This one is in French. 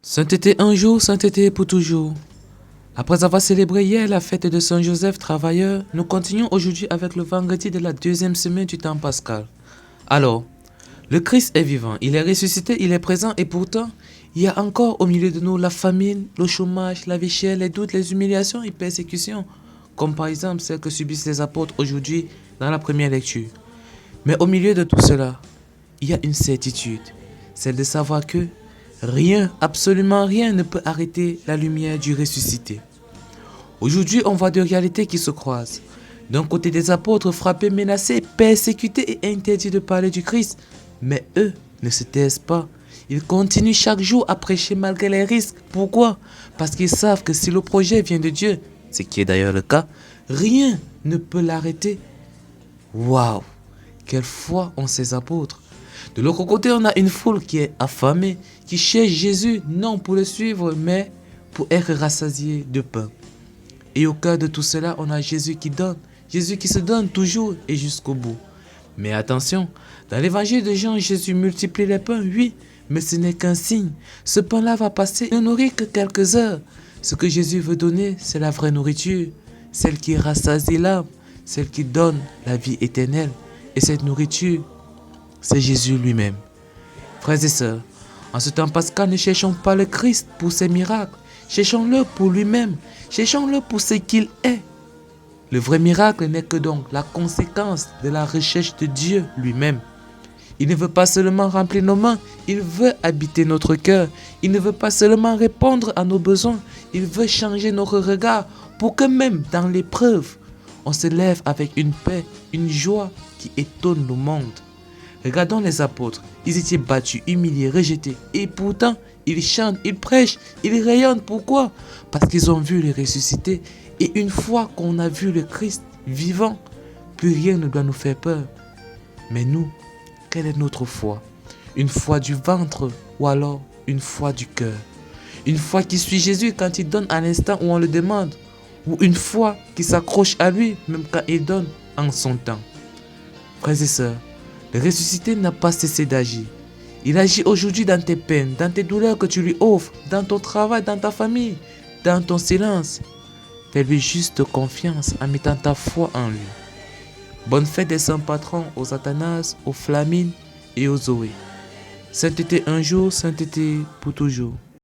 Sainteté un jour, sainteté pour toujours. Après avoir célébré hier la fête de Saint Joseph travailleur, nous continuons aujourd'hui avec le vendredi de la deuxième semaine du temps pascal. Alors, le Christ est vivant, il est ressuscité, il est présent et pourtant, il y a encore au milieu de nous la famine, le chômage, la vie chère, les doutes, les humiliations et persécutions, comme par exemple celles que subissent les apôtres aujourd'hui dans la première lecture. Mais au milieu de tout cela, il y a une certitude, celle de savoir que rien, absolument rien ne peut arrêter la lumière du ressuscité. Aujourd'hui, on voit deux réalités qui se croisent. D'un côté, des apôtres frappés, menacés, persécutés et interdits de parler du Christ. Mais eux ne se taisent pas. Ils continuent chaque jour à prêcher malgré les risques. Pourquoi? Parce qu'ils savent que si le projet vient de Dieu, ce qui est d'ailleurs le cas, rien ne peut l'arrêter. Waouh! Quelle foi ont ces apôtres! De l'autre côté, on a une foule qui est affamée, qui cherche Jésus non pour le suivre, mais pour être rassasié de pain. Et au cœur de tout cela, on a Jésus qui donne, Jésus qui se donne toujours et jusqu'au bout. Mais attention, dans l'évangile de Jean, Jésus multiplie les pains, oui, mais ce n'est qu'un signe. Ce pain-là va passer et ne nourrir que quelques heures. Ce que Jésus veut donner, c'est la vraie nourriture, celle qui rassasie l'âme, celle qui donne la vie éternelle. Et cette nourriture, c'est Jésus lui-même. Frères et sœurs, en ce temps pascal, ne cherchons pas le Christ pour ses miracles. Cherchons-le pour lui-même. Cherchons-le pour ce qu'il est. Le vrai miracle n'est que donc la conséquence de la recherche de Dieu lui-même. Il ne veut pas seulement remplir nos mains, il veut habiter notre cœur. Il ne veut pas seulement répondre à nos besoins, il veut changer notre regard pour que même dans l'épreuve, on se lève avec une paix, une joie qui étonne le monde. Regardons les apôtres, ils étaient battus, humiliés, rejetés. Et pourtant, ils chantent, ils prêchent, ils rayonnent. Pourquoi? Parce qu'ils ont vu le ressuscité. Et une fois qu'on a vu le Christ vivant, plus rien ne doit nous faire peur. Mais nous, quelle est notre foi? Une foi du ventre ou alors une foi du cœur? Une foi qui suit Jésus quand il donne à l'instant où on le demande? Ou une foi qui s'accroche à lui même quand il donne en son temps? Frères et sœurs, le ressuscité n'a pas cessé d'agir. Il agit aujourd'hui dans tes peines, dans tes douleurs que tu lui offres, dans ton travail, dans ta famille, dans ton silence. Fais-lui juste confiance en mettant ta foi en lui. Bonne fête des saints patrons aux Athanas, aux Flamines et aux Zoé. Sainteté un jour, sainteté pour toujours.